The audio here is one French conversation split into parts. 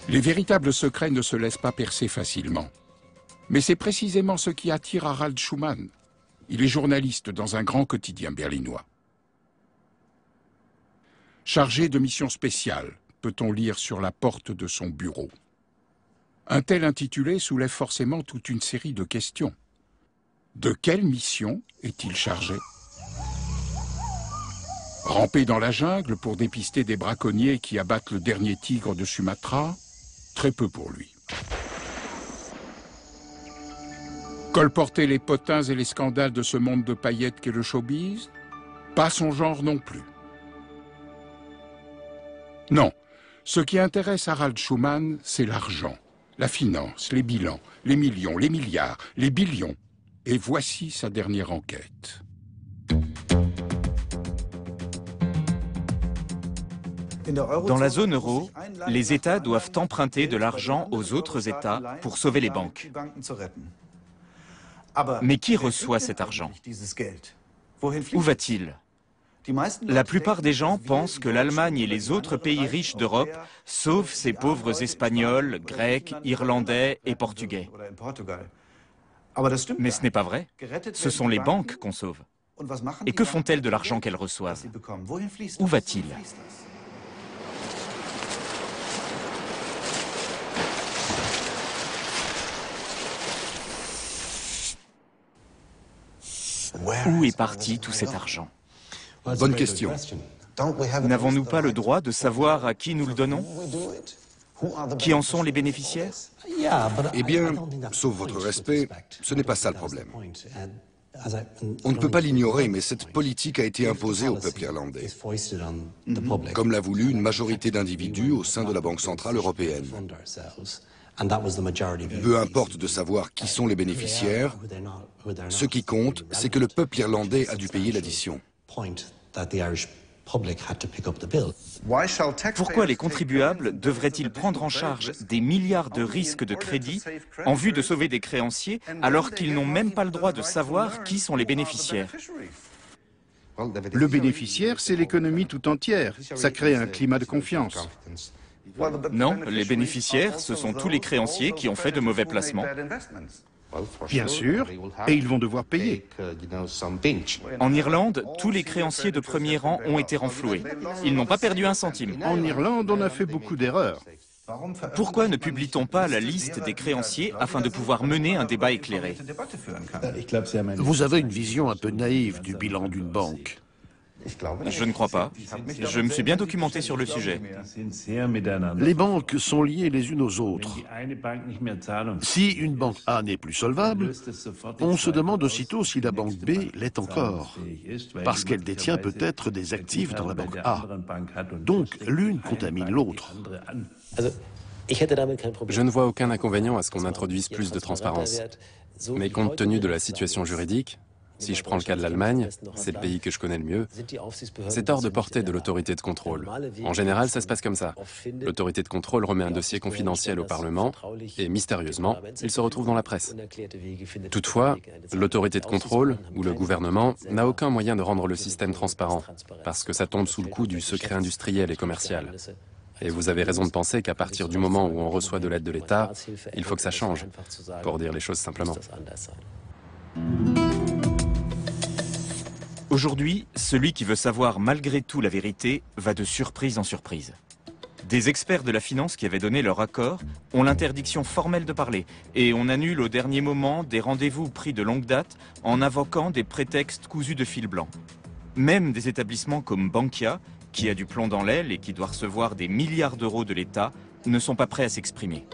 Les véritables secrets ne se laissent pas percer facilement. Mais c'est précisément ce qui attire Harald Schumann. Il est journaliste dans un grand quotidien berlinois. Chargé de mission spéciale, peut-on lire sur la porte de son bureau. Un tel intitulé soulève forcément toute une série de questions. De quelle mission est-il chargé? Ramper dans la jungle pour dépister des braconniers qui abattent le dernier tigre de Sumatra? Très peu pour lui. Colporter les potins et les scandales de ce monde de paillettes qu'est le showbiz? Pas son genre non plus. Non, ce qui intéresse Harald Schumann, c'est l'argent, la finance, les bilans, les millions, les milliards, les billions. Et voici sa dernière enquête. Dans la zone euro, les États doivent emprunter de l'argent aux autres États pour sauver les banques. Mais qui reçoit cet argent? Où va-t-il? La plupart des gens pensent que l'Allemagne et les autres pays riches d'Europe sauvent ces pauvres Espagnols, Grecs, Irlandais et Portugais. Mais ce n'est pas vrai. Ce sont les banques qu'on sauve. Et que font-elles de l'argent qu'elles reçoivent? Où va-t-il? Où est parti tout cet argent? Bonne question. N'avons-nous pas le droit de savoir à qui nous le donnons? Qui en sont les bénéficiaires? Eh bien, sauf votre respect, ce n'est pas ça le problème. On ne peut pas l'ignorer, mais cette politique a été imposée au peuple irlandais, comme l'a voulu une majorité d'individus au sein de la Banque centrale européenne. Peu importe de savoir qui sont les bénéficiaires, ce qui compte, c'est que le peuple irlandais a dû payer l'addition. Pourquoi les contribuables devraient-ils prendre en charge des milliards de risques de crédit en vue de sauver des créanciers alors qu'ils n'ont même pas le droit de savoir qui sont les bénéficiaires? Le bénéficiaire, c'est l'économie tout entière. Ça crée un climat de confiance. Non, les bénéficiaires, ce sont tous les créanciers qui ont fait de mauvais placements. Bien sûr, et ils vont devoir payer. En Irlande, tous les créanciers de premier rang ont été renfloués. Ils n'ont pas perdu un centime. En Irlande, on a fait beaucoup d'erreurs. Pourquoi ne publie-t-on pas la liste des créanciers afin de pouvoir mener un débat éclairé? Vous avez une vision un peu naïve du bilan d'une banque. Je ne crois pas. Je me suis bien documenté sur le sujet. Les banques sont liées les unes aux autres. Si une banque A n'est plus solvable, on se demande aussitôt si la banque B l'est encore, parce qu'elle détient peut-être des actifs dans la banque A. Donc l'une contamine l'autre. Je ne vois aucun inconvénient à ce qu'on introduise plus de transparence. Mais compte tenu de la situation juridique, si je prends le cas de l'Allemagne, c'est le pays que je connais le mieux, c'est hors de portée de l'autorité de contrôle. En général, ça se passe comme ça. L'autorité de contrôle remet un dossier confidentiel au Parlement et, mystérieusement, il se retrouve dans la presse. Toutefois, l'autorité de contrôle, ou le gouvernement, n'a aucun moyen de rendre le système transparent, parce que ça tombe sous le coup du secret industriel et commercial. Et vous avez raison de penser qu'à partir du moment où on reçoit de l'aide de l'État, il faut que ça change, pour dire les choses simplement. Aujourd'hui, celui qui veut savoir malgré tout la vérité va de surprise en surprise. Des experts de la finance qui avaient donné leur accord ont l'interdiction formelle de parler et on annule au dernier moment des rendez-vous pris de longue date en invoquant des prétextes cousus de fil blanc. Même des établissements comme Bankia, qui a du plomb dans l'aile et qui doit recevoir des milliards d'euros de l'État, ne sont pas prêts à s'exprimer.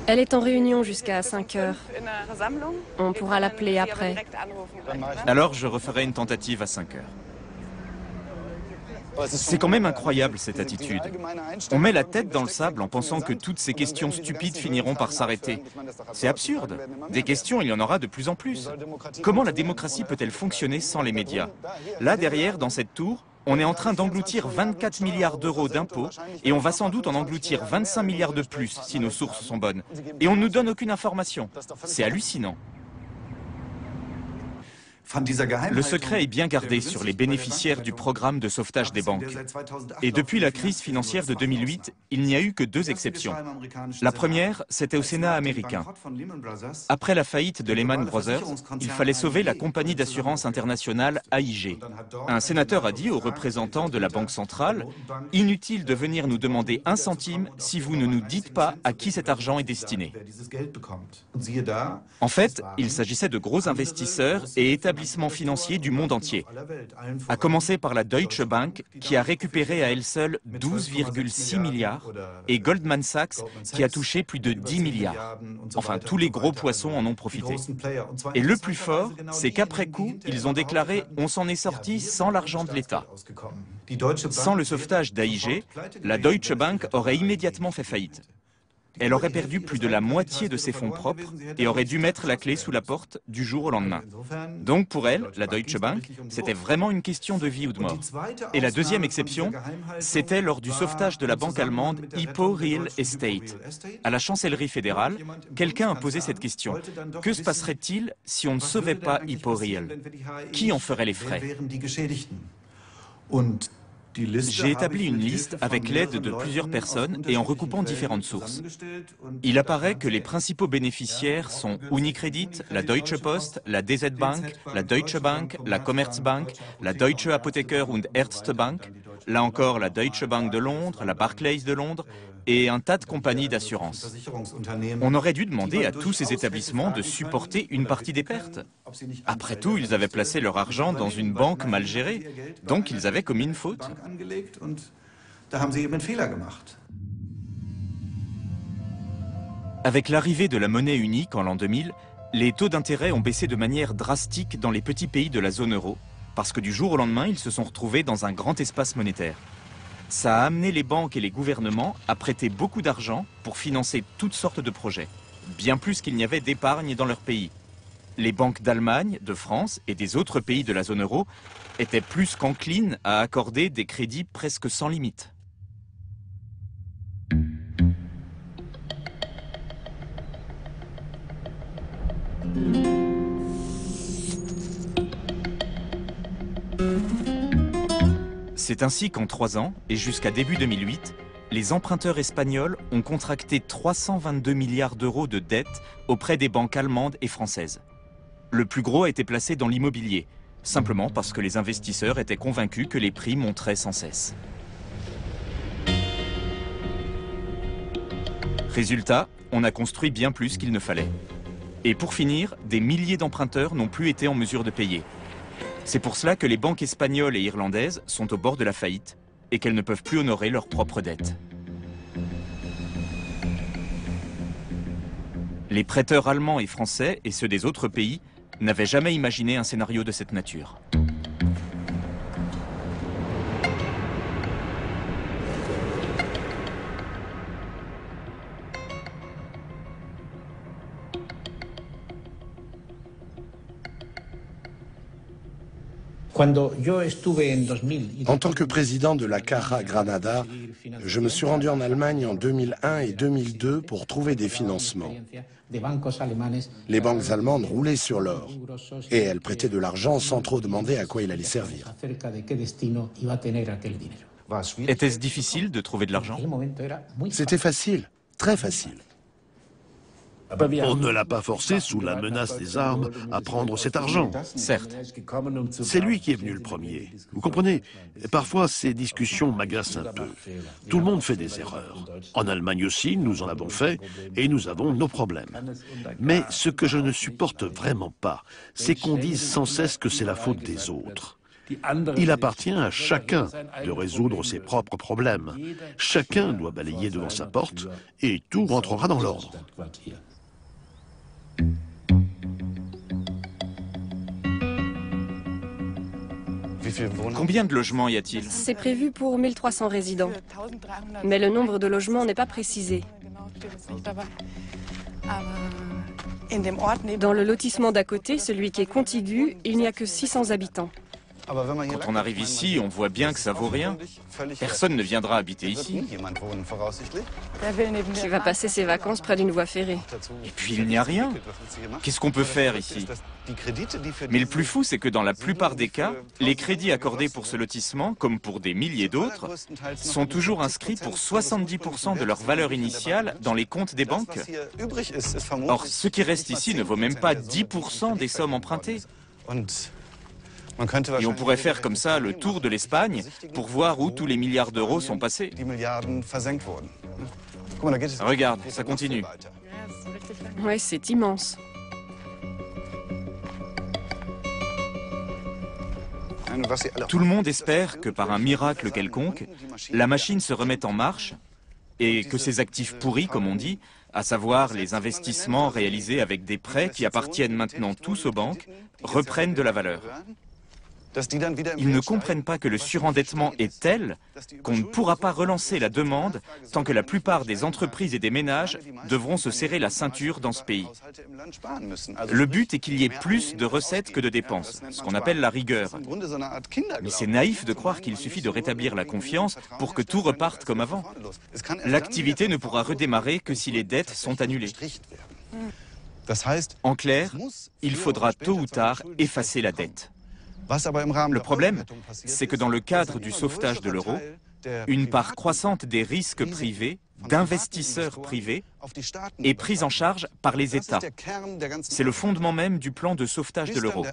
Elle est en réunion jusqu'à 5 heures. On pourra l'appeler après. Alors je referai une tentative à 5 heures. C'est quand même incroyable cette attitude. On met la tête dans le sable en pensant que toutes ces questions stupides finiront par s'arrêter. C'est absurde. Des questions, il y en aura de plus en plus. Comment la démocratie peut-elle fonctionner sans les médias? Là, derrière, dans cette tour, on est en train d'engloutir 24 milliards d'euros d'impôts et on va sans doute en engloutir 25 milliards de plus si nos sources sont bonnes. Et on ne nous donne aucune information. C'est hallucinant. Le secret est bien gardé sur les bénéficiaires du programme de sauvetage des banques. Et depuis la crise financière de 2008, il n'y a eu que 2 exceptions. La première, c'était au Sénat américain. Après la faillite de Lehman Brothers, il fallait sauver la compagnie d'assurance internationale AIG. Un sénateur a dit aux représentants de la Banque centrale « Inutile de venir nous demander 1 centime si vous ne nous dites pas à qui cet argent est destiné ». En fait, il s'agissait de gros investisseurs et établissements financiers du monde entier, à commencer par la Deutsche Bank qui a récupéré à elle seule 12,6 milliards et Goldman Sachs qui a touché plus de 10 milliards. Enfin, tous les gros poissons en ont profité. Et le plus fort, c'est qu'après coup, ils ont déclaré « on s'en est sorti sans l'argent de l'État ». Sans le sauvetage d'AIG, la Deutsche Bank aurait immédiatement fait faillite. Elle aurait perdu plus de la moitié de ses fonds propres et aurait dû mettre la clé sous la porte du jour au lendemain. Donc pour elle, la Deutsche Bank, c'était vraiment une question de vie ou de mort. Et la deuxième exception, c'était lors du sauvetage de la banque allemande Hypo Real Estate. À la chancellerie fédérale, quelqu'un a posé cette question. Que se passerait-il si on ne sauvait pas Hypo Real? Qui en ferait les frais? J'ai établi une liste avec l'aide de plusieurs personnes et en recoupant différentes sources. Il apparaît que les principaux bénéficiaires sont Unicredit, la Deutsche Post, la DZ Bank, la Deutsche Bank, la Commerzbank, la Deutsche Apotheker und Ärzte Bank, là encore la Deutsche Bank de Londres, la Barclays de Londres et un tas de compagnies d'assurance. On aurait dû demander à tous ces établissements de supporter une partie des pertes. Après tout, ils avaient placé leur argent dans une banque mal gérée, donc ils avaient commis une faute. Avec l'arrivée de la monnaie unique en l'an 2000, les taux d'intérêt ont baissé de manière drastique dans les petits pays de la zone euro, parce que du jour au lendemain, ils se sont retrouvés dans un grand espace monétaire. Ça a amené les banques et les gouvernements à prêter beaucoup d'argent pour financer toutes sortes de projets, bien plus qu'il n'y avait d'épargne dans leur pays. Les banques d'Allemagne, de France et des autres pays de la zone euro étaient plus qu'enclines à accorder des crédits presque sans limite. C'est ainsi qu'en 3 ans, et jusqu'à début 2008, les emprunteurs espagnols ont contracté 322 milliards d'euros de dettes auprès des banques allemandes et françaises. Le plus gros a été placé dans l'immobilier, simplement parce que les investisseurs étaient convaincus que les prix monteraient sans cesse. Résultat, on a construit bien plus qu'il ne fallait. Et pour finir, des milliers d'emprunteurs n'ont plus été en mesure de payer. C'est pour cela que les banques espagnoles et irlandaises sont au bord de la faillite et qu'elles ne peuvent plus honorer leurs propres dettes. Les prêteurs allemands et français et ceux des autres pays n'avaient jamais imaginé un scénario de cette nature. En tant que président de la Caja Granada, je me suis rendu en Allemagne en 2001 et 2002 pour trouver des financements. Les banques allemandes roulaient sur l'or et elles prêtaient de l'argent sans trop demander à quoi il allait servir. Était-ce difficile de trouver de l'argent? C'était facile, très facile. On ne l'a pas forcé, sous la menace des armes, à prendre cet argent. Certes. C'est lui qui est venu le premier. Vous comprenez? Parfois, ces discussions m'agacent un peu. Tout le monde fait des erreurs. En Allemagne aussi, nous en avons fait, et nous avons nos problèmes. Mais ce que je ne supporte vraiment pas, c'est qu'on dise sans cesse que c'est la faute des autres. Il appartient à chacun de résoudre ses propres problèmes. Chacun doit balayer devant sa porte, et tout rentrera dans l'ordre. Combien de logements y a-t-il? C'est prévu pour 1300 résidents. Mais le nombre de logements n'est pas précisé. Dans le lotissement d'à côté, celui qui est contigu, il n'y a que 600 habitants. Quand on arrive ici, on voit bien que ça vaut rien. Personne ne viendra habiter ici. Qui va passer ses vacances près d'une voie ferrée. Et puis il n'y a rien. Qu'est-ce qu'on peut faire ici? Mais le plus fou, c'est que dans la plupart des cas, les crédits accordés pour ce lotissement, comme pour des milliers d'autres, sont toujours inscrits pour 70% de leur valeur initiale dans les comptes des banques. Or, ce qui reste ici ne vaut même pas 10% des sommes empruntées. Et on pourrait faire comme ça le tour de l'Espagne pour voir où tous les milliards d'euros sont passés. Regarde, ça continue. Ouais, c'est immense. Tout le monde espère que par un miracle quelconque, la machine se remette en marche et que ces actifs pourris, comme on dit, à savoir les investissements réalisés avec des prêts qui appartiennent maintenant tous aux banques, reprennent de la valeur. Ils ne comprennent pas que le surendettement est tel qu'on ne pourra pas relancer la demande tant que la plupart des entreprises et des ménages devront se serrer la ceinture dans ce pays. Le but est qu'il y ait plus de recettes que de dépenses, ce qu'on appelle la rigueur. Mais c'est naïf de croire qu'il suffit de rétablir la confiance pour que tout reparte comme avant. L'activité ne pourra redémarrer que si les dettes sont annulées. En clair, il faudra tôt ou tard effacer la dette. Le problème, c'est que dans le cadre du sauvetage de l'euro, une part croissante des risques privés, d'investisseurs privés, est prise en charge par les États. C'est le fondement même du plan de sauvetage de l'euro.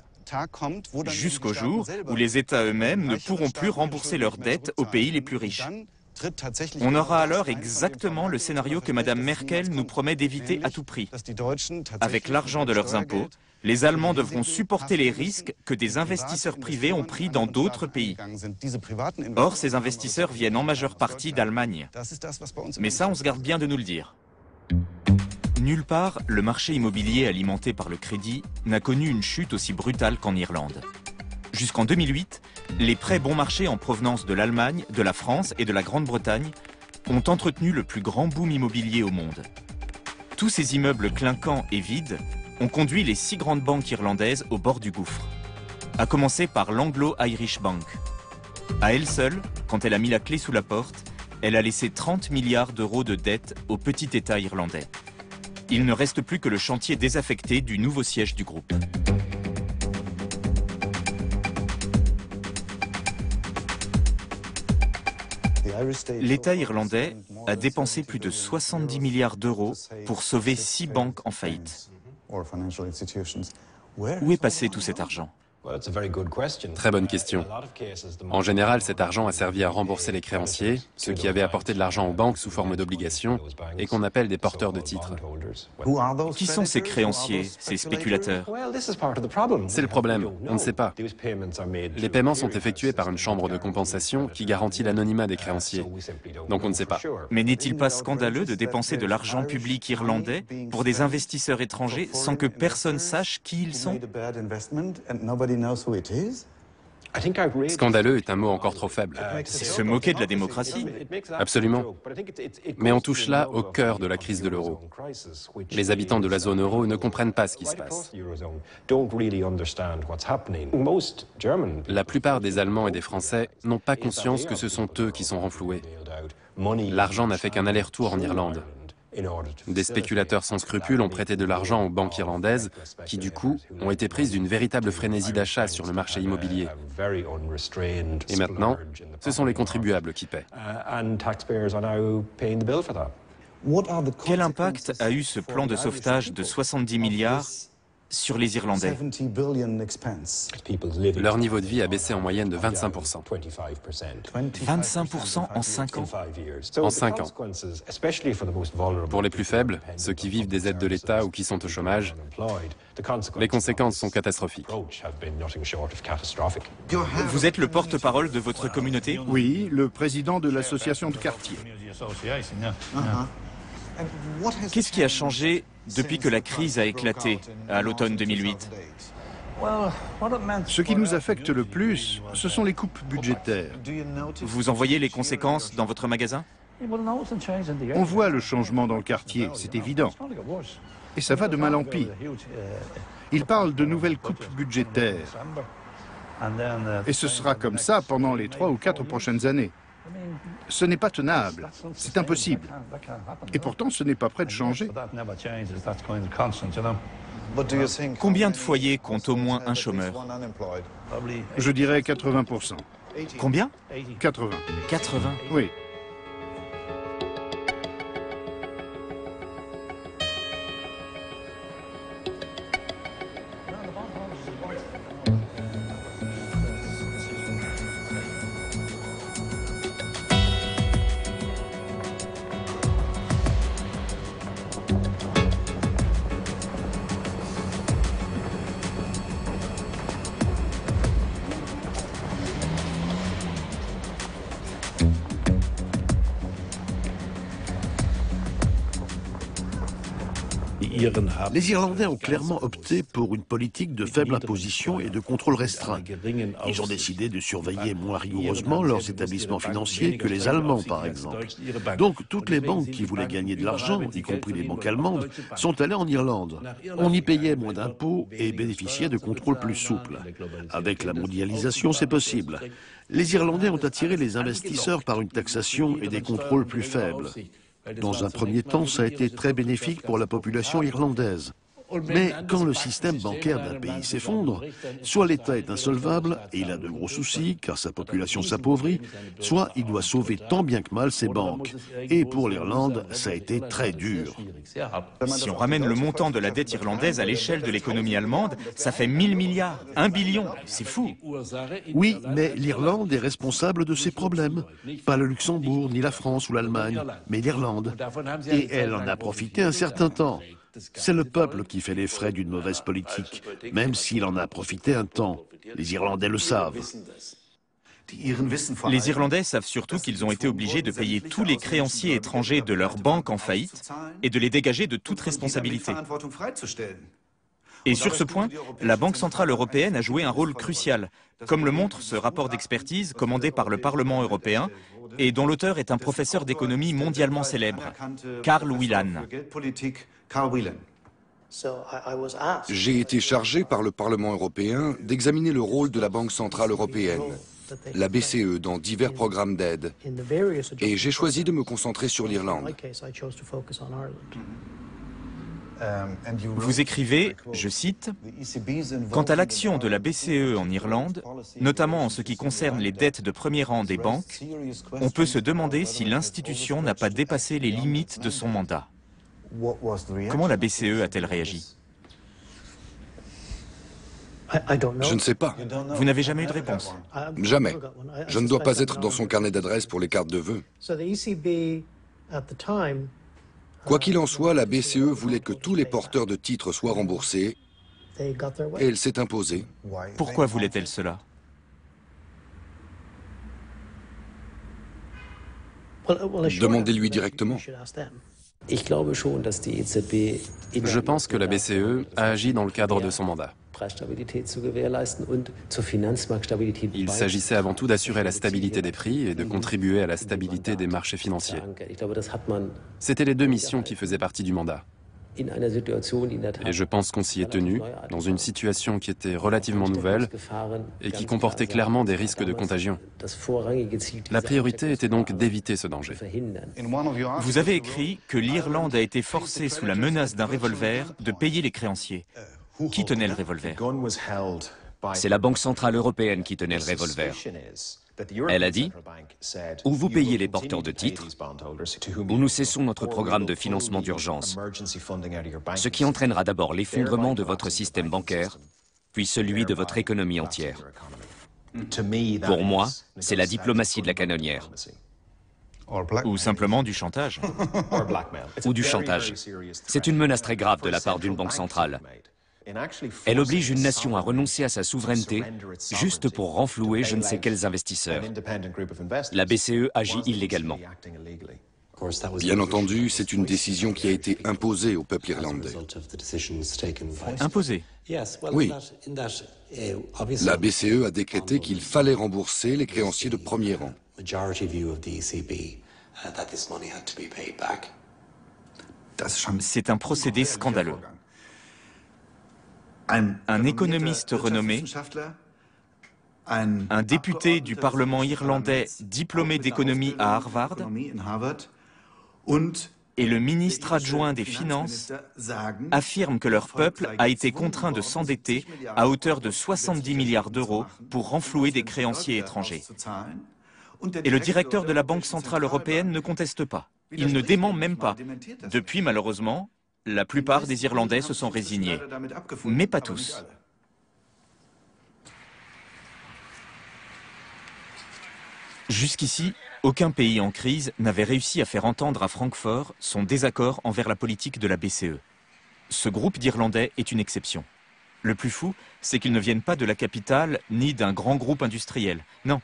Jusqu'au jour où les États eux-mêmes ne pourront plus rembourser leurs dettes aux pays les plus riches. On aura alors exactement le scénario que Mme Merkel nous promet d'éviter à tout prix. Avec l'argent de leurs impôts, les Allemands devront supporter les risques que des investisseurs privés ont pris dans d'autres pays. Or, ces investisseurs viennent en majeure partie d'Allemagne. Mais ça, on se garde bien de nous le dire. Nulle part, le marché immobilier alimenté par le crédit n'a connu une chute aussi brutale qu'en Irlande. Jusqu'en 2008, les prêts bon marché en provenance de l'Allemagne, de la France et de la Grande-Bretagne ont entretenu le plus grand boom immobilier au monde. Tous ces immeubles clinquants et vides ont conduit les 6 grandes banques irlandaises au bord du gouffre, à commencer par l'Anglo-Irish Bank. À elle seule, quand elle a mis la clé sous la porte, elle a laissé 30 milliards d'euros de dettes au petit État irlandais. Il ne reste plus que le chantier désaffecté du nouveau siège du groupe. L'État irlandais a dépensé plus de 70 milliards d'euros pour sauver 6 banques en faillite. Où est passé tout cet argent? Très bonne question. En général, cet argent a servi à rembourser les créanciers, ceux qui avaient apporté de l'argent aux banques sous forme d'obligations et qu'on appelle des porteurs de titres. Qui sont ces créanciers, ces spéculateurs? C'est le problème, on ne sait pas. Les paiements sont effectués par une chambre de compensation qui garantit l'anonymat des créanciers. Donc on ne sait pas. Mais n'est-il pas scandaleux de dépenser de l'argent public irlandais pour des investisseurs étrangers sans que personne sache qui ils sont? Scandaleux est un mot encore trop faible. C'est se moquer de la démocratie. Absolument. Mais on touche là au cœur de la crise de l'euro. Les habitants de la zone euro ne comprennent pas ce qui se passe. La plupart des Allemands et des Français n'ont pas conscience que ce sont eux qui sont renfloués. L'argent n'a fait qu'un aller-retour en Irlande. Des spéculateurs sans scrupules ont prêté de l'argent aux banques irlandaises qui, du coup, ont été prises d'une véritable frénésie d'achat sur le marché immobilier. Et maintenant, ce sont les contribuables qui paient. Quel impact a eu ce plan de sauvetage de 70 milliards sur les Irlandais? Leur niveau de vie a baissé en moyenne de 25%. 25% en 5 ans? En 5 ans. Pour les plus faibles, ceux qui vivent des aides de l'État ou qui sont au chômage, les conséquences sont catastrophiques. Vous êtes le porte-parole de votre communauté? Oui, le président de l'association de quartier. Qu'est-ce qui a changé depuis que la crise a éclaté à l'automne 2008? Ce qui nous affecte le plus, ce sont les coupes budgétaires. Vous en voyez les conséquences dans votre magasin? On voit le changement dans le quartier, c'est évident. Et ça va de mal en pis. Il parle de nouvelles coupes budgétaires. Et ce sera comme ça pendant les 3 ou 4 prochaines années. Ce n'est pas tenable, c'est impossible. Et pourtant, ce n'est pas prêt de changer. Combien de foyers comptent au moins un chômeur? Je dirais 80%. Combien? 80. 80. Oui. Les Irlandais ont clairement opté pour une politique de faible imposition et de contrôle restreint. Ils ont décidé de surveiller moins rigoureusement leurs établissements financiers que les Allemands, par exemple. Donc, toutes les banques qui voulaient gagner de l'argent, y compris les banques allemandes, sont allées en Irlande. On y payait moins d'impôts et bénéficiait de contrôles plus souples. Avec la mondialisation, c'est possible. Les Irlandais ont attiré les investisseurs par une taxation et des contrôles plus faibles. Dans un premier temps, ça a été très bénéfique pour la population irlandaise. Mais quand le système bancaire d'un pays s'effondre, soit l'État est insolvable et il a de gros soucis car sa population s'appauvrit, soit il doit sauver tant bien que mal ses banques. Et pour l'Irlande, ça a été très dur. Si on ramène le montant de la dette irlandaise à l'échelle de l'économie allemande, ça fait 1000 milliards, 1 billion, c'est fou. Oui, mais l'Irlande est responsable de ses problèmes. Pas le Luxembourg, ni la France ou l'Allemagne, mais l'Irlande. Et elle en a profité un certain temps. C'est le peuple qui fait les frais d'une mauvaise politique, même s'il en a profité un temps. Les Irlandais le savent. Les Irlandais savent surtout qu'ils ont été obligés de payer tous les créanciers étrangers de leurs banques en faillite et de les dégager de toute responsabilité. Et sur ce point, la Banque centrale européenne a joué un rôle crucial, comme le montre ce rapport d'expertise commandé par le Parlement européen et dont l'auteur est un professeur d'économie mondialement célèbre, Karl Wieland. J'ai été chargé par le Parlement européen d'examiner le rôle de la Banque centrale européenne, la BCE, dans divers programmes d'aide. Et j'ai choisi de me concentrer sur l'Irlande. Vous écrivez, je cite, « Quant à l'action de la BCE en Irlande, notamment en ce qui concerne les dettes de premier rang des banques, on peut se demander si l'institution n'a pas dépassé les limites de son mandat. » Comment la BCE a-t-elle réagi? Je ne sais pas. Vous n'avez jamais eu de réponse? Jamais. Je ne dois pas être dans son carnet d'adresses pour les cartes de vœux. Quoi qu'il en soit, la BCE voulait que tous les porteurs de titres soient remboursés et elle s'est imposée. Pourquoi voulait-elle cela? Demandez-lui directement. Je pense que la BCE a agi dans le cadre de son mandat. Il s'agissait avant tout d'assurer la stabilité des prix et de contribuer à la stabilité des marchés financiers. C'était les deux missions qui faisaient partie du mandat. Et je pense qu'on s'y est tenu, dans une situation qui était relativement nouvelle et qui comportait clairement des risques de contagion. La priorité était donc d'éviter ce danger. Vous avez écrit que l'Irlande a été forcée sous la menace d'un revolver de payer les créanciers. Qui tenait le revolver? C'est la Banque centrale européenne qui tenait le revolver. Elle a dit « Ou vous payez les porteurs de titres, ou nous cessons notre programme de financement d'urgence, ce qui entraînera d'abord l'effondrement de votre système bancaire, puis celui de votre économie entière. Pour moi, c'est la diplomatie de la canonnière. » Ou simplement du chantage. Ou du chantage. C'est une menace très grave de la part d'une banque centrale. Elle oblige une nation à renoncer à sa souveraineté juste pour renflouer je ne sais quels investisseurs. La BCE agit illégalement. Bien entendu, c'est une décision qui a été imposée au peuple irlandais. Imposée? Oui. La BCE a décrété qu'il fallait rembourser les créanciers de premier rang. C'est un procédé scandaleux. Un économiste renommé un député du Parlement irlandais diplômé d'économie à Harvard et le ministre adjoint des Finances affirment que leur peuple a été contraint de s'endetter à hauteur de 70 milliards d'euros pour renflouer des créanciers étrangers. Et le directeur de la Banque centrale européenne ne conteste pas. Il ne dément même pas. Depuis, malheureusement, la plupart des Irlandais se sont résignés. Mais pas tous. Jusqu'ici, aucun pays en crise n'avait réussi à faire entendre à Francfort son désaccord envers la politique de la BCE. Ce groupe d'Irlandais est une exception. Le plus fou, c'est qu'ils ne viennent pas de la capitale ni d'un grand groupe industriel. Non,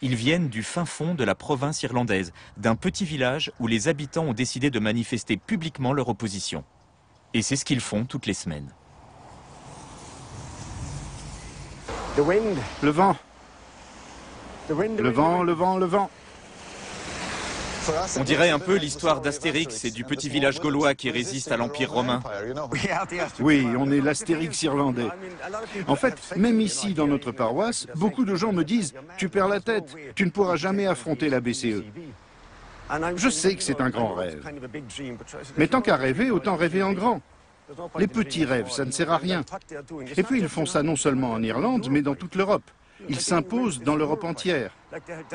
ils viennent du fin fond de la province irlandaise, d'un petit village où les habitants ont décidé de manifester publiquement leur opposition. Et c'est ce qu'ils font toutes les semaines. Le vent. Le vent, le vent, le vent. On dirait un peu l'histoire d'Astérix et du petit village gaulois qui résiste à l'Empire romain. Oui, on est l'Astérix irlandais. En fait, même ici, dans notre paroisse, beaucoup de gens me disent « Tu perds la tête, tu ne pourras jamais affronter la BCE ». Je sais que c'est un grand rêve. Mais tant qu'à rêver, autant rêver en grand. Les petits rêves, ça ne sert à rien. Et puis ils font ça non seulement en Irlande, mais dans toute l'Europe. Ils s'imposent dans l'Europe entière.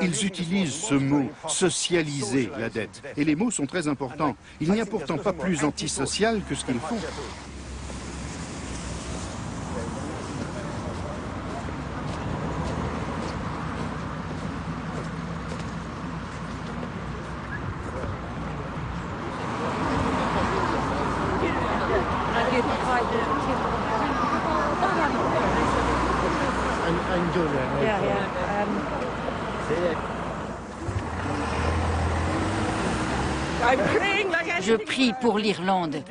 Ils utilisent ce mot « socialiser la dette ». Et les mots sont très importants. Il n'y a pourtant pas plus antisocial que ce qu'ils font. Je prie pour l'Irlande,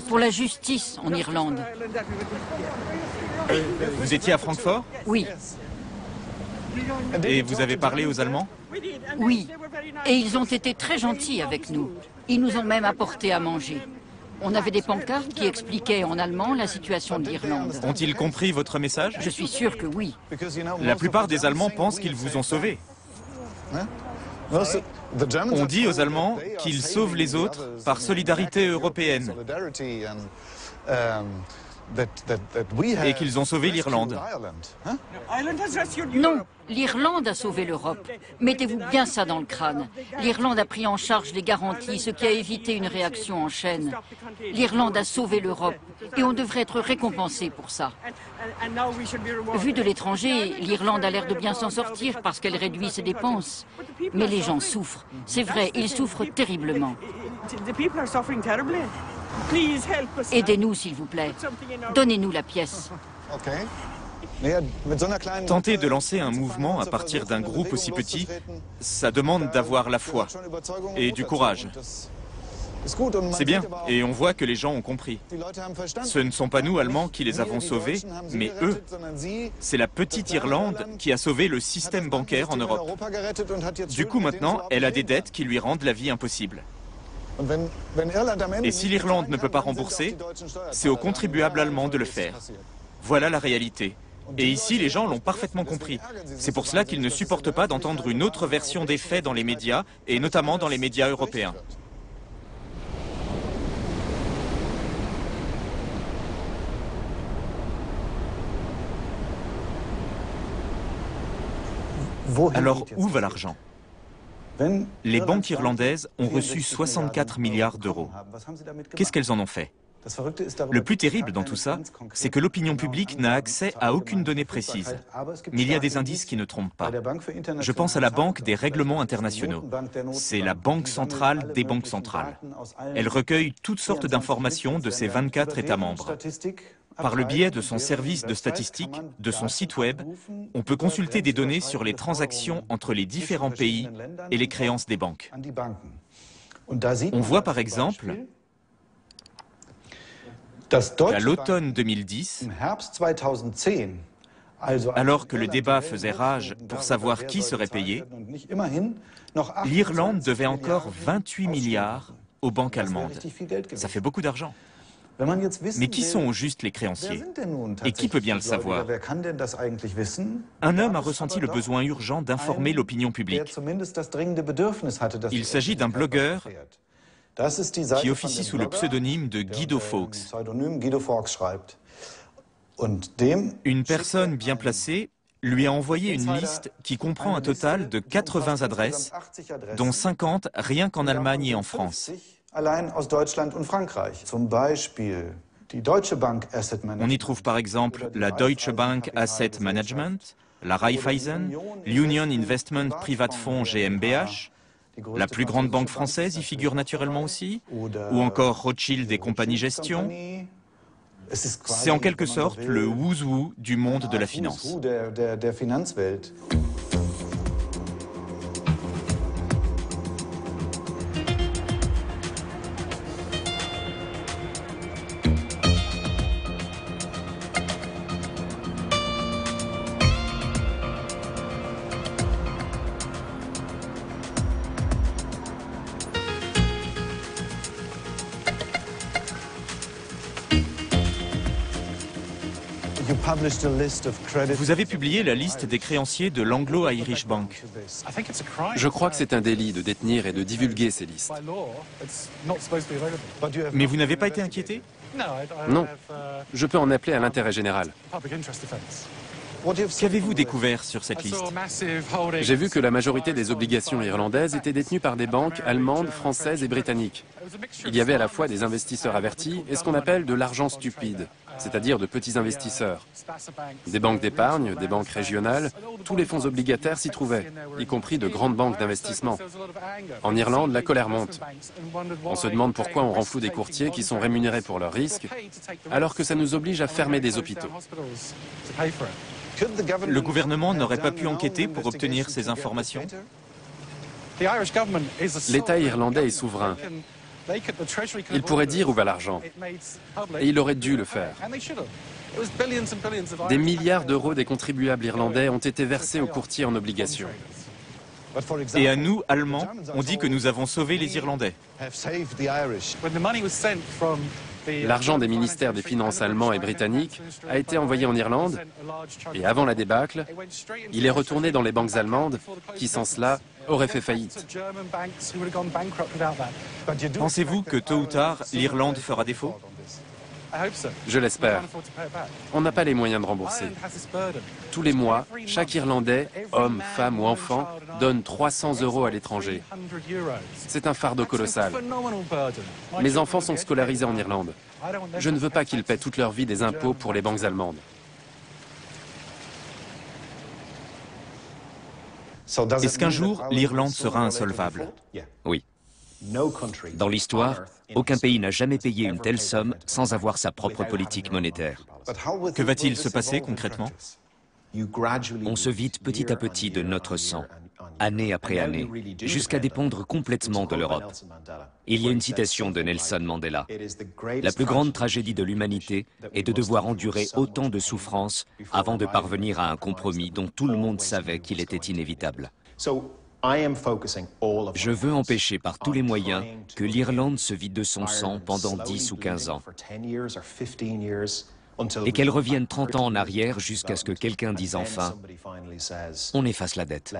pour la justice en Irlande. Vous étiez à Francfort? Oui. Et vous avez parlé aux Allemands? Oui. Et ils ont été très gentils avec nous. Ils nous ont même apporté à manger. On avait des pancartes qui expliquaient en allemand la situation de l'Irlande. Ont-ils compris votre message? Je suis sûr que oui. La plupart des Allemands pensent qu'ils vous ont sauvé. On dit aux Allemands qu'ils sauvent les autres par solidarité européenne et qu'ils ont sauvé l'Irlande. Non, l'Irlande a sauvé l'Europe. Mettez-vous bien ça dans le crâne. L'Irlande a pris en charge les garanties, ce qui a évité une réaction en chaîne. L'Irlande a sauvé l'Europe et on devrait être récompensé pour ça. Vu de l'étranger, l'Irlande a l'air de bien s'en sortir parce qu'elle réduit ses dépenses. Mais les gens souffrent. C'est vrai, ils souffrent terriblement. Aidez-nous, s'il vous plaît. Donnez-nous la pièce. Tenter de lancer un mouvement à partir d'un groupe aussi petit, ça demande d'avoir la foi et du courage. C'est bien, et on voit que les gens ont compris. Ce ne sont pas nous, Allemands, qui les avons sauvés, mais eux. C'est la petite Irlande qui a sauvé le système bancaire en Europe. Du coup, maintenant, elle a des dettes qui lui rendent la vie impossible. Et si l'Irlande ne peut pas rembourser, c'est aux contribuables allemands de le faire. Voilà la réalité. Et ici, les gens l'ont parfaitement compris. C'est pour cela qu'ils ne supportent pas d'entendre une autre version des faits dans les médias, et notamment dans les médias européens. Alors, où va l'argent? Les banques irlandaises ont reçu 64 milliards d'euros. Qu'est-ce qu'elles en ont fait? Le plus terrible dans tout ça, c'est que l'opinion publique n'a accès à aucune donnée précise. Mais il y a des indices qui ne trompent pas. Je pense à la Banque des règlements internationaux. C'est la banque centrale des banques centrales. Elle recueille toutes sortes d'informations de ses 24 États membres. Par le biais de son service de statistique, de son site web, on peut consulter des données sur les transactions entre les différents pays et les créances des banques. On voit par exemple qu'à l'automne 2010, alors que le débat faisait rage pour savoir qui serait payé, l'Irlande devait encore 28 milliards aux banques allemandes. Ça fait beaucoup d'argent. Mais qui sont au juste les créanciers? Et qui peut bien le savoir? Un homme a ressenti le besoin urgent d'informer l'opinion publique. Il s'agit d'un blogueur qui officie sous le pseudonyme de Guido Fawkes. Une personne bien placée lui a envoyé une liste qui comprend un total de 80 adresses, dont 50 rien qu'en Allemagne et en France. On y trouve par exemple la Deutsche Bank Asset Management, la Raiffeisen, l'Union Investment Private Fonds GmbH, la plus grande banque française y figure naturellement aussi, ou encore Rothschild et compagnie gestion. C'est en quelque sorte le who's who du monde de la finance. Vous avez publié la liste des créanciers de l'Anglo-Irish Bank. Je crois que c'est un délit de détenir et de divulguer ces listes. Mais vous n'avez pas été inquiété? Non. Je peux en appeler à l'intérêt général. Qu'avez-vous découvert sur cette liste? J'ai vu que la majorité des obligations irlandaises étaient détenues par des banques allemandes, françaises et britanniques. Il y avait à la fois des investisseurs avertis et ce qu'on appelle de l'argent stupide, c'est-à-dire de petits investisseurs. Des banques d'épargne, des banques régionales, tous les fonds obligataires s'y trouvaient, y compris de grandes banques d'investissement. En Irlande, la colère monte. On se demande pourquoi on rend fou des courtiers qui sont rémunérés pour leurs risques, alors que ça nous oblige à fermer des hôpitaux. Le gouvernement n'aurait pas pu enquêter pour obtenir ces informations? L'État irlandais est souverain. Il pourrait dire où va l'argent. Et il aurait dû le faire. Des milliards d'euros des contribuables irlandais ont été versés aux courtiers en obligations. Et à nous, Allemands, on dit que nous avons sauvé les Irlandais. L'argent des ministères des Finances allemands et britanniques a été envoyé en Irlande et avant la débâcle, il est retourné dans les banques allemandes qui, sans cela, auraient fait faillite. Pensez-vous que tôt ou tard, l'Irlande fera défaut? Je l'espère. On n'a pas les moyens de rembourser. Tous les mois, chaque Irlandais, homme, femme ou enfant, donne 300 € à l'étranger. C'est un fardeau colossal. Mes enfants sont scolarisés en Irlande. Je ne veux pas qu'ils paient toute leur vie des impôts pour les banques allemandes. Est-ce qu'un jour, l'Irlande sera insolvable? Oui. Dans l'histoire, aucun pays n'a jamais payé une telle somme sans avoir sa propre politique monétaire. Que va-t-il se passer concrètement? On se vide petit à petit de notre sang, année après année, jusqu'à dépendre complètement de l'Europe. Il y a une citation de Nelson Mandela. La plus grande tragédie de l'humanité est de devoir endurer autant de souffrances avant de parvenir à un compromis dont tout le monde savait qu'il était inévitable. Je veux empêcher par tous les moyens que l'Irlande se vide de son sang pendant 10 ou 15 ans et qu'elle revienne 30 ans en arrière jusqu'à ce que quelqu'un dise enfin « on efface la dette ».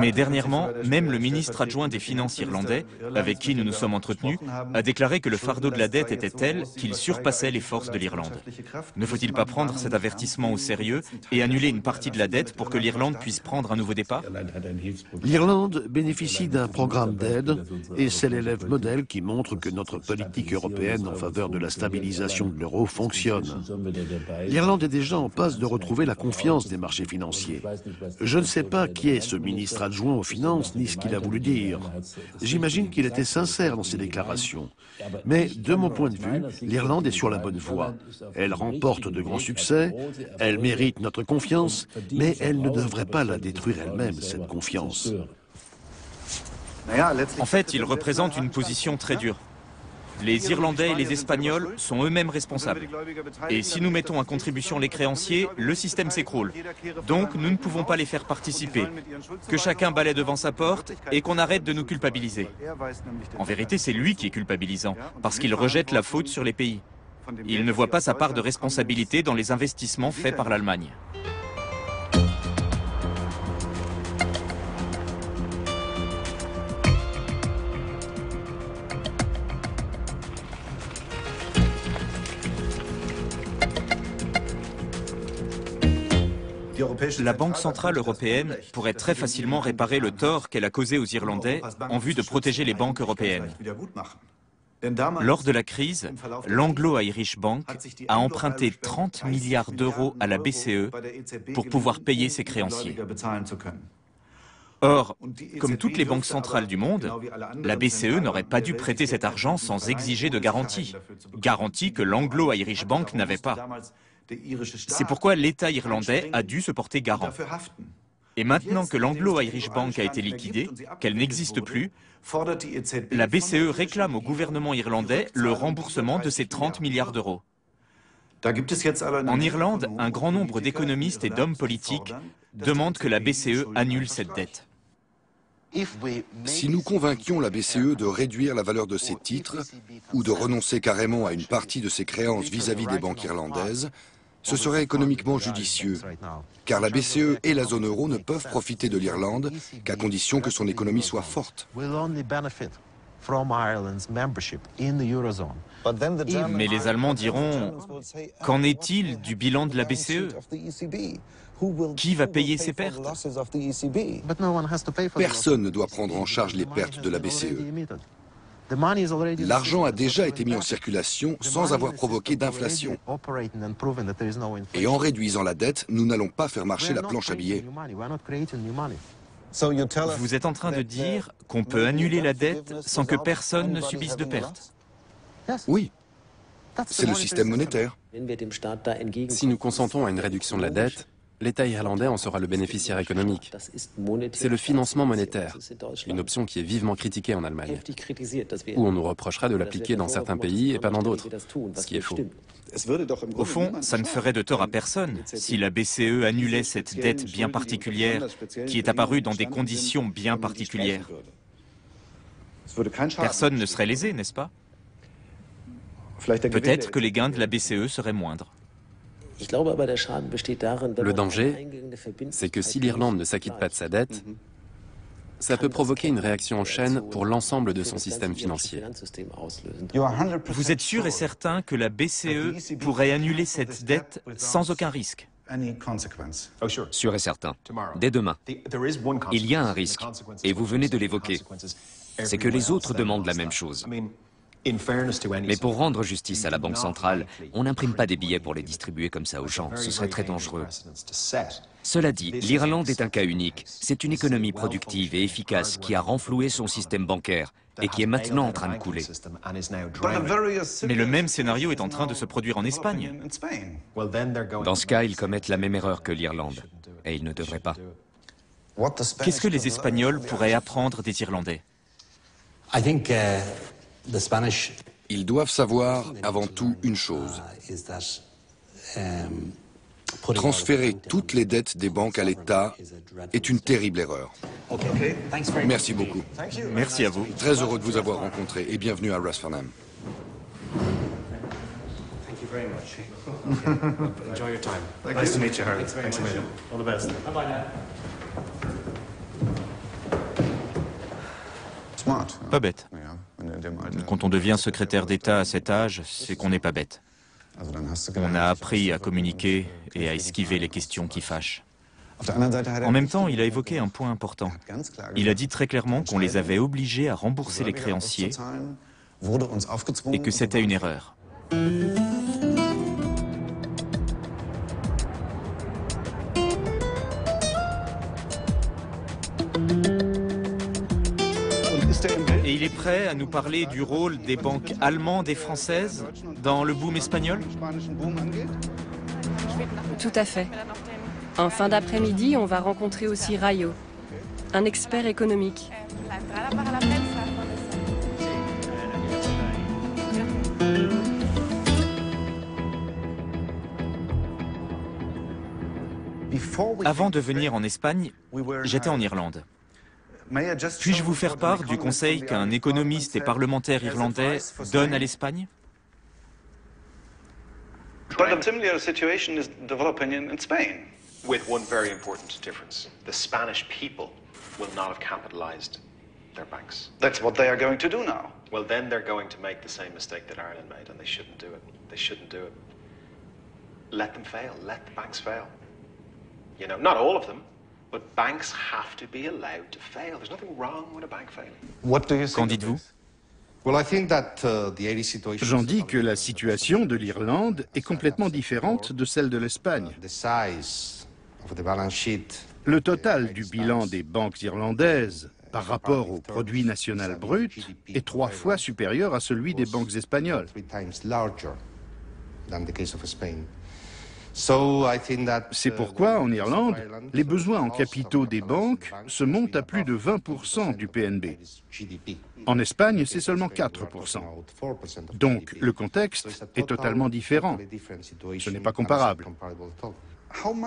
Mais dernièrement, même le ministre adjoint des Finances irlandais, avec qui nous nous sommes entretenus, a déclaré que le fardeau de la dette était tel qu'il surpassait les forces de l'Irlande. Ne faut-il pas prendre cet avertissement au sérieux et annuler une partie de la dette pour que l'Irlande puisse prendre un nouveau départ? L'Irlande bénéficie d'un programme d'aide et c'est l'élève modèle qui montre que notre politique européenne en faveur de la stabilisation de l'euro fonctionne. L'Irlande est déjà en passe de retrouver la confiance des marchés financiers. Je ne sais pas qui est ce ministre adjoint aux Finances ni ce qu'il a voulu dire. J'imagine qu'il était sincère dans ses déclarations. Mais de mon point de vue, l'Irlande est sur la bonne voie. Elle remporte de grands succès, elle mérite notre confiance, mais elle ne devrait pas la détruire elle-même, cette confiance. En fait, il représente une position très dure. Les Irlandais et les Espagnols sont eux-mêmes responsables. Et si nous mettons à contribution les créanciers, le système s'écroule. Donc nous ne pouvons pas les faire participer. Que chacun balaie devant sa porte et qu'on arrête de nous culpabiliser. En vérité, c'est lui qui est culpabilisant, parce qu'il rejette la faute sur les pays. Il ne voit pas sa part de responsabilité dans les investissements faits par l'Allemagne. La Banque centrale européenne pourrait très facilement réparer le tort qu'elle a causé aux Irlandais en vue de protéger les banques européennes. Lors de la crise, l'Anglo-Irish Bank a emprunté 30 milliards d'euros à la BCE pour pouvoir payer ses créanciers. Or, comme toutes les banques centrales du monde, la BCE n'aurait pas dû prêter cet argent sans exiger de garanties. Garanties que l'Anglo-Irish Bank n'avait pas. C'est pourquoi l'État irlandais a dû se porter garant. Et maintenant que l'Anglo-Irish Bank a été liquidée, qu'elle n'existe plus, la BCE réclame au gouvernement irlandais le remboursement de ces 30 milliards d'euros. En Irlande, un grand nombre d'économistes et d'hommes politiques demandent que la BCE annule cette dette. Si nous convainquions la BCE de réduire la valeur de ses titres ou de renoncer carrément à une partie de ses créances vis-à-vis des banques irlandaises, ce serait économiquement judicieux, car la BCE et la zone euro ne peuvent profiter de l'Irlande qu'à condition que son économie soit forte. Mais les Allemands diront, qu'en est-il du bilan de la BCE? Qui va payer ces pertes? Personne ne doit prendre en charge les pertes de la BCE. L'argent a déjà été mis en circulation sans avoir provoqué d'inflation. Et en réduisant la dette, nous n'allons pas faire marcher la planche à billets. Vous êtes en train de dire qu'on peut annuler la dette sans que personne ne subisse de pertes? Oui, c'est le système monétaire. Si nous consentons à une réduction de la dette, l'État irlandais en sera le bénéficiaire économique. C'est le financement monétaire, une option qui est vivement critiquée en Allemagne, où on nous reprochera de l'appliquer dans certains pays et pas dans d'autres, ce qui est faux. Au fond, ça ne ferait de tort à personne si la BCE annulait cette dette bien particulière qui est apparue dans des conditions bien particulières. Personne ne serait lésé, n'est-ce pas? Peut-être que les gains de la BCE seraient moindres. Le danger, c'est que si l'Irlande ne s'acquitte pas de sa dette, ça peut provoquer une réaction en chaîne pour l'ensemble de son système financier. Vous êtes sûr et certain que la BCE pourrait annuler cette dette sans aucun risque? Sûr et certain. Dès demain. Il y a un risque, et vous venez de l'évoquer. C'est que les autres demandent la même chose. Mais pour rendre justice à la Banque centrale, on n'imprime pas des billets pour les distribuer comme ça aux gens. Ce serait très dangereux. Cela dit, l'Irlande est un cas unique. C'est une économie productive et efficace qui a renfloué son système bancaire et qui est maintenant en train de couler. Mais le même scénario est en train de se produire en Espagne. Dans ce cas, ils commettent la même erreur que l'Irlande. Et ils ne devraient pas. Qu'est-ce que les Espagnols pourraient apprendre des Irlandais? Ils doivent savoir avant tout une chose. Transférer toutes les dettes des banques à l'État est une terrible erreur. Merci beaucoup. Merci à vous. Très heureux de vous avoir rencontré et bienvenue à Ras Farnham. Pas bête. Quand on devient secrétaire d'État à cet âge, c'est qu'on n'est pas bête. On a appris à communiquer et à esquiver les questions qui fâchent. En même temps, il a évoqué un point important. Il a dit très clairement qu'on les avait obligés à rembourser les créanciers et que c'était une erreur. Et il est prêt à nous parler du rôle des banques allemandes et françaises dans le boom espagnol? Tout à fait. En fin d'après-midi, on va rencontrer aussi Rayo, un expert économique. Avant de venir en Espagne, j'étais en Irlande. Puis-je vous faire part du conseil qu'un économiste et parlementaire irlandais donne à l'Espagne? But a similar situation is developing in Spain. With one very important difference. The Spanish people will not have capitalized their banks. That's what they are going to do now. Well, then they're going to make the same mistake that Ireland made, and they shouldn't do it. They shouldn't do it. Let them fail. Let the banks fail. You know, not all of them, but banks have to be allowed to fail. There's nothing wrong with a bank failing. What do you Qu'en dites-vous? J'en dis que la situation de l'Irlande est complètement différente de celle de l'Espagne. Le total du bilan des banques irlandaises par rapport au produit national brut est 3 fois supérieur à celui des banques espagnoles. C'est pourquoi, en Irlande, les besoins en capitaux des banques se montent à plus de 20% du PNB. En Espagne, c'est seulement 4%. Donc, le contexte est totalement différent. Ce n'est pas comparable.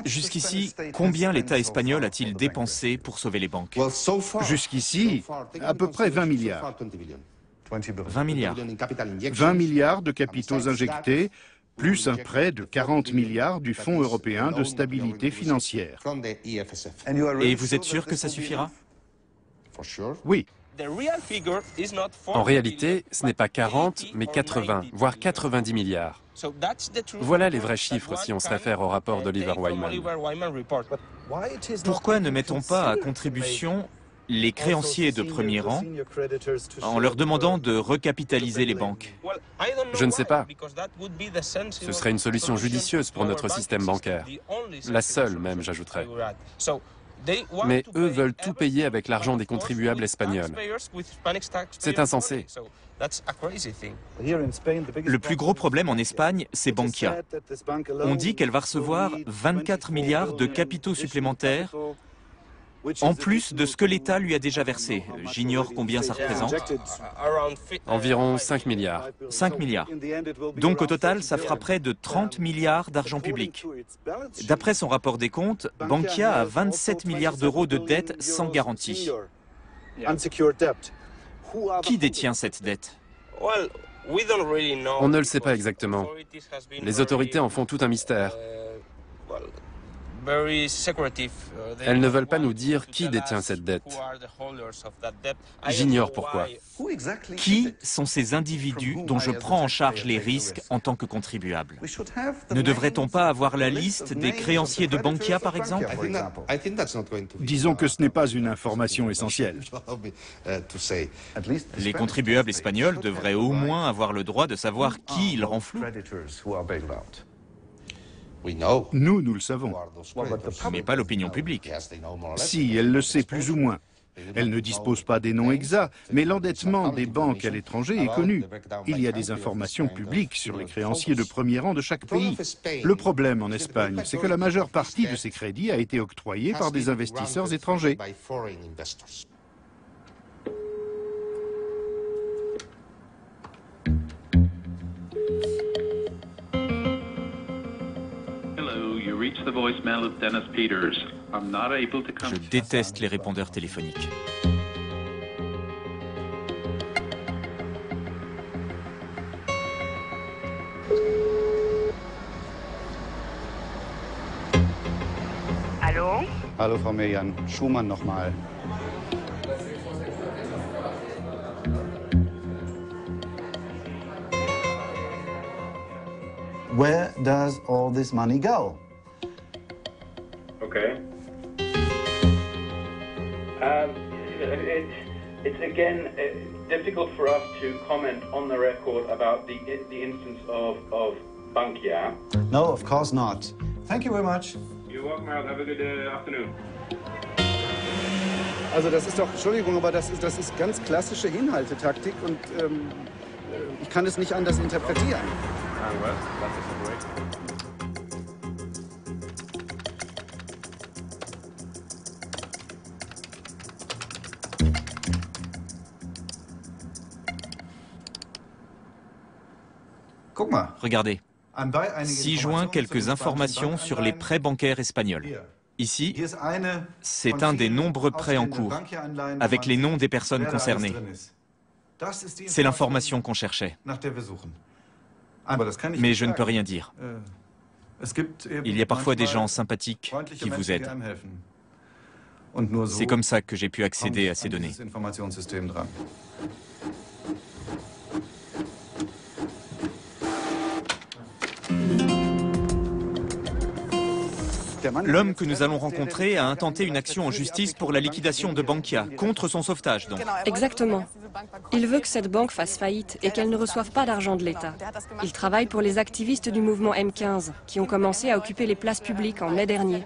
Jusqu'ici, combien l'État espagnol a-t-il dépensé pour sauver les banques? Jusqu'ici, à peu près 20 milliards. 20 milliards. 20 milliards de capitaux injectés, plus un prêt de 40 milliards du Fonds européen de stabilité financière. Et vous êtes sûr que ça suffira? Oui. En réalité, ce n'est pas 40, mais 80, voire 90 milliards. Voilà les vrais chiffres si on se réfère au rapport d'Oliver Wyman. Pourquoi ne mettons pas à contribution les créanciers de premier rang en leur demandant de recapitaliser les banques? Je ne sais pas. Ce serait une solution judicieuse pour notre système bancaire. La seule même, j'ajouterais. Mais eux veulent tout payer avec l'argent des contribuables espagnols. C'est insensé. Le plus gros problème en Espagne, c'est Bankia. On dit qu'elle va recevoir 24 milliards de capitaux supplémentaires en plus de ce que l'État lui a déjà versé. J'ignore combien ça représente. Environ 5 milliards. 5 milliards. Donc au total, ça fera près de 30 milliards d'argent public. D'après son rapport des comptes, Bankia a 27 milliards d'euros de dette sans garantie. Qui détient cette dette? On ne le sait pas exactement. Les autorités en font tout un mystère. Elles ne veulent pas nous dire qui détient cette dette. J'ignore pourquoi. Qui sont ces individus dont je prends en charge les risques en tant que contribuable? Ne devrait-on pas avoir la liste des créanciers de Bankia, par exemple? Disons que ce n'est pas une information essentielle. Les contribuables espagnols devraient au moins avoir le droit de savoir qui ils renflouent. Nous le savons. Mais pas l'opinion publique. Si, elle le sait plus ou moins. Elle ne dispose pas des noms exacts, mais l'endettement des banques à l'étranger est connu. Il y a des informations publiques sur les créanciers de premier rang de chaque pays. Le problème en Espagne, c'est que la majeure partie de ces crédits a été octroyée par des investisseurs étrangers. Je déteste les répondeurs téléphoniques. Hallo? Hallo, Frau Mirjan. Schumann nochmal. Where does all this money go? Okay. It's again difficult for us to comment on the record about the instance of Bankia. No, of course not. Thank you very much. You're welcome out. Have a good afternoon. Also das ist doch, Entschuldigung, aber das ist ganz klassische Hinhaltetaktik und ich kann es nicht anders interpretieren. Well, that's a great. Regardez. 6 juin, quelques informations sur les prêts bancaires espagnols. Ici, c'est un des nombreux prêts en cours, avec les noms des personnes concernées. C'est l'information qu'on cherchait. Mais je ne peux rien dire. Il y a parfois des gens sympathiques qui vous aident. C'est comme ça que j'ai pu accéder à ces données. L'homme que nous allons rencontrer a intenté une action en justice pour la liquidation de Bankia, contre son sauvetage donc. Exactement. Il veut que cette banque fasse faillite et qu'elle ne reçoive pas d'argent de l'État. Il travaille pour les activistes du mouvement M15, qui ont commencé à occuper les places publiques en mai dernier.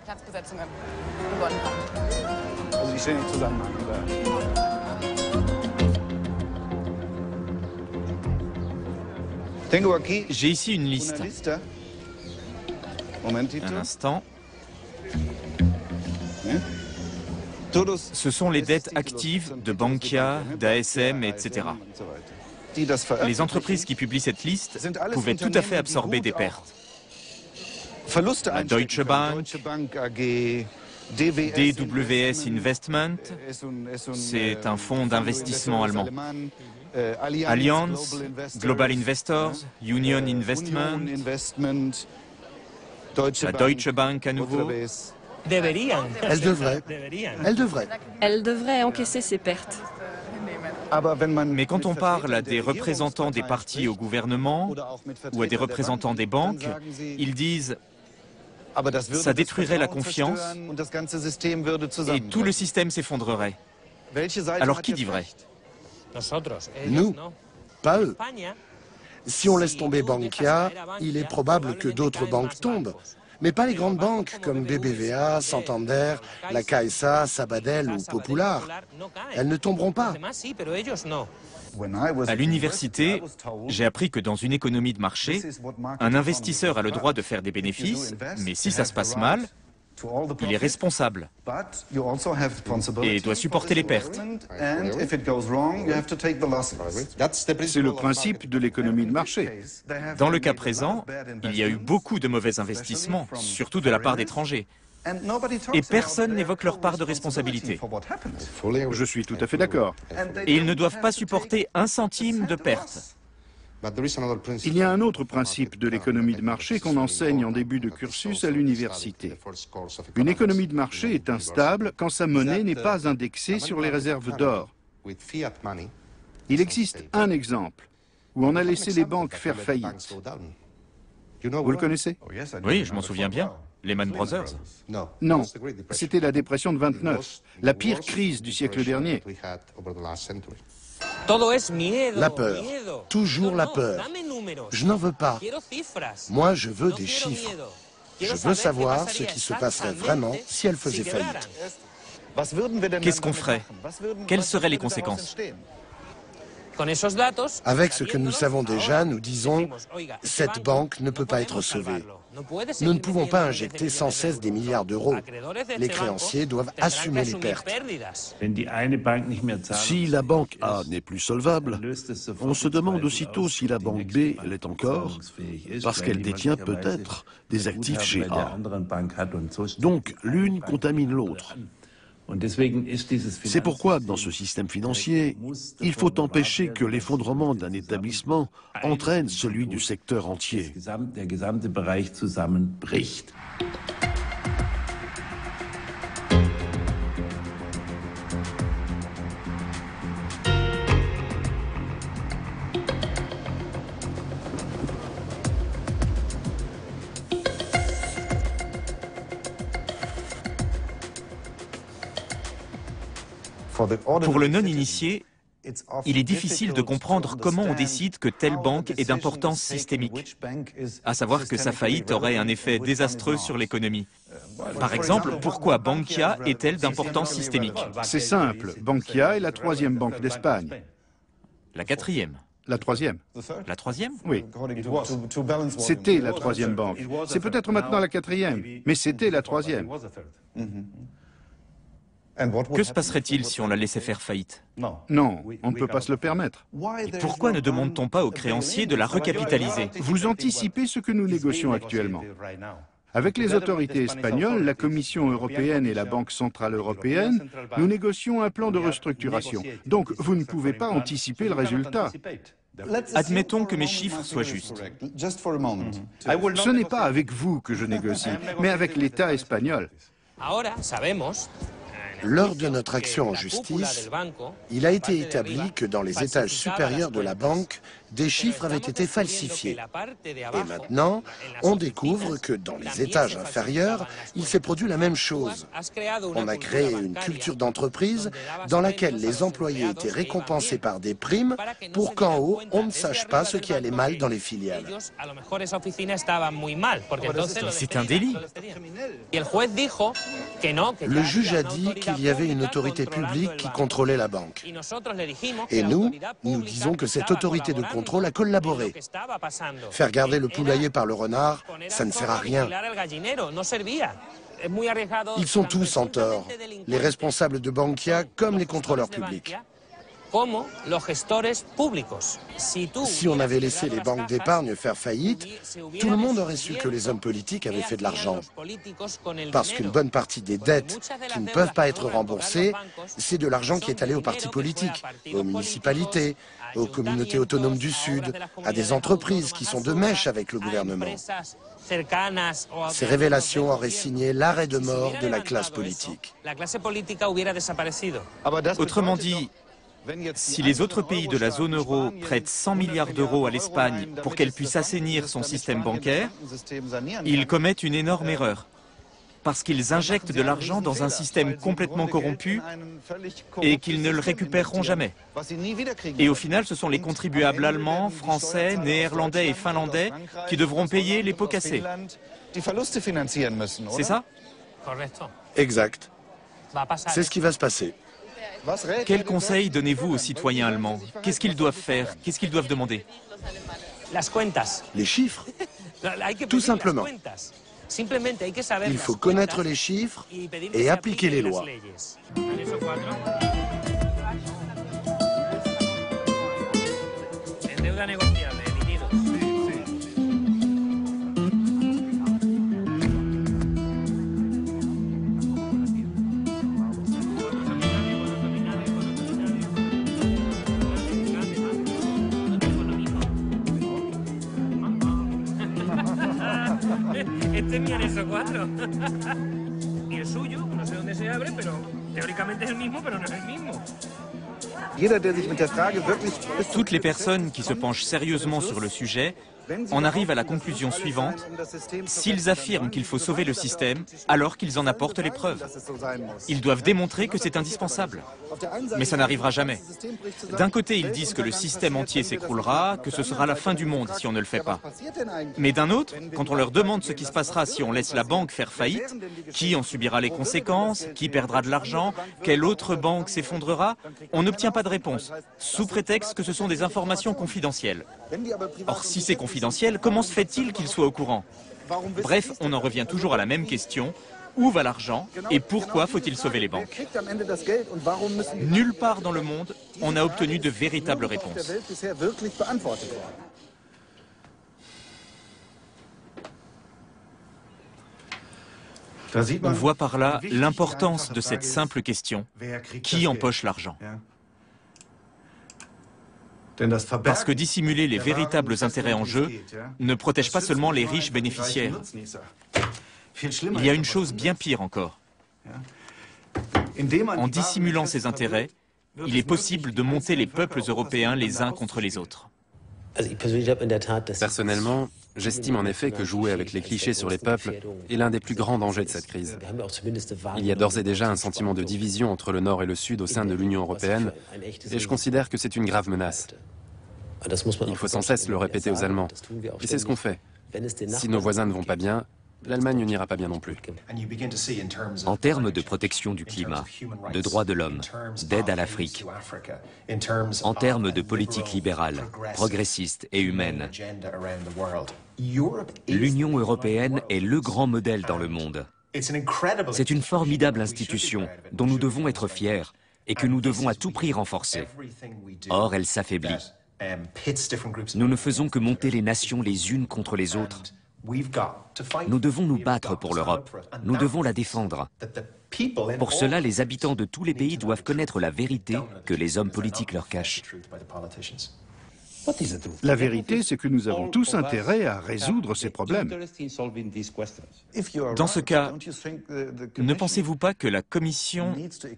J'ai ici une liste. Un instant. Ce sont les dettes actives de Bankia, d'ASM, etc. Les entreprises qui publient cette liste pouvaient tout à fait absorber des pertes. La Deutsche Bank, DWS Investment, c'est un fonds d'investissement allemand. Allianz, Global Investors, Union Investment, la Deutsche Bank à nouveau. Elle devrait. Elle devrait encaisser ses pertes. Mais quand on parle à des représentants des partis au gouvernement ou à des représentants des banques, ils disent « ça détruirait la confiance et tout le système s'effondrerait ». Alors qui dit vrai? Nous, pas eux. Si on laisse tomber Bankia, il est probable que d'autres banques tombent. Mais pas les grandes banques comme BBVA, Santander, la Caixa, Sabadell ou Popular. Elles ne tomberont pas. À l'université, j'ai appris que dans une économie de marché, un investisseur a le droit de faire des bénéfices, mais si ça se passe mal, il est responsable et doit supporter les pertes. C'est le principe de l'économie de marché. Dans le cas présent, il y a eu beaucoup de mauvais investissements, surtout de la part d'étrangers. Et personne n'évoque leur part de responsabilité. Je suis tout à fait d'accord. Et ils ne doivent pas supporter un centime de perte. Il y a un autre principe de l'économie de marché qu'on enseigne en début de cursus à l'université. Une économie de marché est instable quand sa monnaie n'est pas indexée sur les réserves d'or. Il existe un exemple où on a laissé les banques faire faillite. Vous le connaissez? Oui, je m'en souviens bien. Lehman Brothers. Non, c'était la dépression de 29, la pire crise du siècle dernier. La peur. Toujours la peur. Je n'en veux pas. Moi, je veux des chiffres. Je veux savoir ce qui se passerait vraiment si elle faisait faillite. Qu'est-ce qu'on ferait? Quelles seraient les conséquences? Avec ce que nous savons déjà, nous disons « cette banque ne peut pas être sauvée ». Nous ne pouvons pas injecter sans cesse des milliards d'euros. Les créanciers doivent assumer les pertes. Si la banque A n'est plus solvable, on se demande aussitôt si la banque B l'est encore, parce qu'elle détient peut-être des actifs chez A. Donc l'une contamine l'autre. C'est pourquoi, dans ce système financier, il faut empêcher que l'effondrement d'un établissement entraîne celui du secteur entier. Pour le non-initié, il est difficile de comprendre comment on décide que telle banque est d'importance systémique, à savoir que sa faillite aurait un effet désastreux sur l'économie. Par exemple, pourquoi Bankia est-elle d'importance systémique? C'est simple, Bankia est la troisième banque d'Espagne. La quatrième? La troisième. La troisième? Oui. C'était la troisième banque. C'est peut-être maintenant la quatrième, mais c'était la troisième. Que se passerait-il si on la laissait faire faillite? Non, on ne peut pas se le permettre. Et pourquoi ne demande-t-on pas aux créanciers de la recapitaliser? Vous anticipez ce que nous négocions actuellement. Avec les autorités espagnoles, la Commission européenne et la Banque centrale européenne, nous négocions un plan de restructuration. Donc, vous ne pouvez pas anticiper le résultat. Admettons que mes chiffres soient justes. Ce n'est pas avec vous que je négocie, mais avec l'État espagnol. Lors de notre action en justice, il a été établi que dans les étages supérieurs de la banque, des chiffres avaient été falsifiés. Et maintenant, on découvre que dans les étages inférieurs, il s'est produit la même chose. On a créé une culture d'entreprise dans laquelle les employés étaient récompensés par des primes pour qu'en haut, on ne sache pas ce qui allait mal dans les filiales. C'est un délit. Le juge a dit qu'il y avait une autorité publique qui contrôlait la banque. Et nous disons que cette autorité de contrôle a collaboré. Faire garder le poulailler par le renard, ça ne sert à rien. Ils sont tous en tort, les responsables de Bankia comme les contrôleurs publics. Si on avait laissé les banques d'épargne faire faillite, tout le monde aurait su que les hommes politiques avaient fait de l'argent. Parce qu'une bonne partie des dettes qui ne peuvent pas être remboursées, c'est de l'argent qui est allé aux partis politiques, aux municipalités, aux communautés autonomes du Sud, à des entreprises qui sont de mèche avec le gouvernement. Ces révélations auraient signé l'arrêt de mort de la classe politique. Autrement dit, si les autres pays de la zone euro prêtent 100 milliards d'euros à l'Espagne pour qu'elle puisse assainir son système bancaire, ils commettent une énorme erreur. Parce qu'ils injectent de l'argent dans un système complètement corrompu et qu'ils ne le récupéreront jamais. Et au final, ce sont les contribuables allemands, français, néerlandais et finlandais qui devront payer les pots cassés. C'est ça? Exact. C'est ce qui va se passer. Quel conseil donnez-vous aux citoyens allemands? Qu'est-ce qu'ils doivent faire? Qu'est-ce qu'ils doivent demander? Les chiffres, tout simplement. Il faut connaître les chiffres et appliquer les lois. Este es mi anexo 4. Y el suyo, no sé dónde se abre, pero teóricamente es el mismo, pero no es el mismo. Toutes les personnes qui se penchent sérieusement sur le sujet en arrivent à la conclusion suivante: s'ils affirment qu'il faut sauver le système, alors qu'ils en apportent les preuves. Ils doivent démontrer que c'est indispensable. Mais ça n'arrivera jamais. D'un côté, ils disent que le système entier s'écroulera, que ce sera la fin du monde si on ne le fait pas. Mais d'un autre, quand on leur demande ce qui se passera si on laisse la banque faire faillite, qui en subira les conséquences, qui perdra de l'argent, quelle autre banque s'effondrera, on n'obtient pas de réponse, sous prétexte que ce sont des informations confidentielles. Or, si c'est confidentiel, comment se fait-il qu'ils soient au courant? Bref, on en revient toujours à la même question. Où va l'argent et pourquoi faut-il sauver les banques? Nulle part dans le monde, on a obtenu de véritables réponses. On voit par là l'importance de cette simple question: qui empoche l'argent? Parce que dissimuler les véritables intérêts en jeu ne protège pas seulement les riches bénéficiaires. Il y a une chose bien pire encore. En dissimulant ces intérêts, il est possible de monter les peuples européens les uns contre les autres. Personnellement, j'estime en effet que jouer avec les clichés sur les peuples est l'un des plus grands dangers de cette crise. Il y a d'ores et déjà un sentiment de division entre le Nord et le Sud au sein de l'Union européenne, et je considère que c'est une grave menace. Il faut sans cesse le répéter aux Allemands, et c'est ce qu'on fait. Si nos voisins ne vont pas bien, l'Allemagne n'ira pas bien non plus. En termes de protection du climat, de droits de l'homme, d'aide à l'Afrique, en termes de politique libérale, progressiste et humaine, l'Union européenne est le grand modèle dans le monde. C'est une formidable institution dont nous devons être fiers et que nous devons à tout prix renforcer. Or, elle s'affaiblit. Nous ne faisons que monter les nations les unes contre les autres Nous devons nous battre pour l'Europe. Nous devons la défendre. Pour cela, les habitants de tous les pays doivent connaître la vérité que les hommes politiques leur cachent. La vérité, c'est que nous avons tous intérêt à résoudre ces problèmes. Dans ce cas, ne pensez-vous pas que la Commission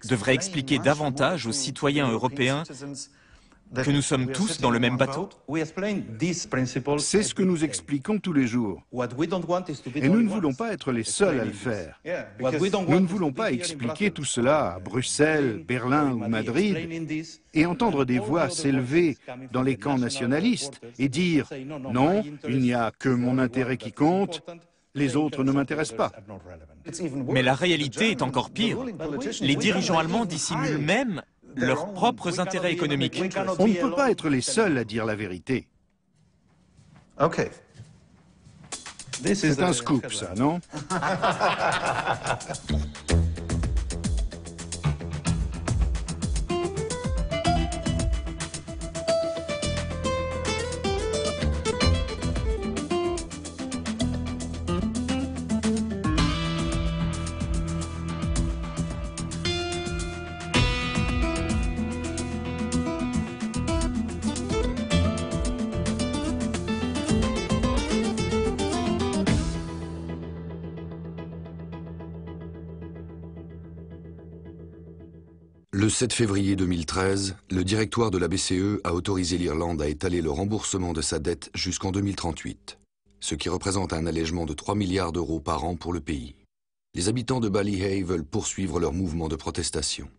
devrait expliquer davantage aux citoyens européens que nous sommes tous dans le même bateau? C'est ce que nous expliquons tous les jours. Et nous ne voulons pas être les seuls à le faire. Nous ne voulons pas expliquer tout cela à Bruxelles, Berlin ou Madrid et entendre des voix s'élever dans les camps nationalistes et dire « Non, il n'y a que mon intérêt qui compte, les autres ne m'intéressent pas ». Mais la réalité est encore pire. Les dirigeants allemands dissimulent même leurs propres intérêts économiques. On ne peut pas être les seuls à dire la vérité. C'est un scoop, ça, non? Le 7 février 2013, le directoire de la BCE a autorisé l'Irlande à étaler le remboursement de sa dette jusqu'en 2038, ce qui représente un allègement de 3 milliards d'euros par an pour le pays. Les habitants de Ballyhay veulent poursuivre leur mouvement de protestation.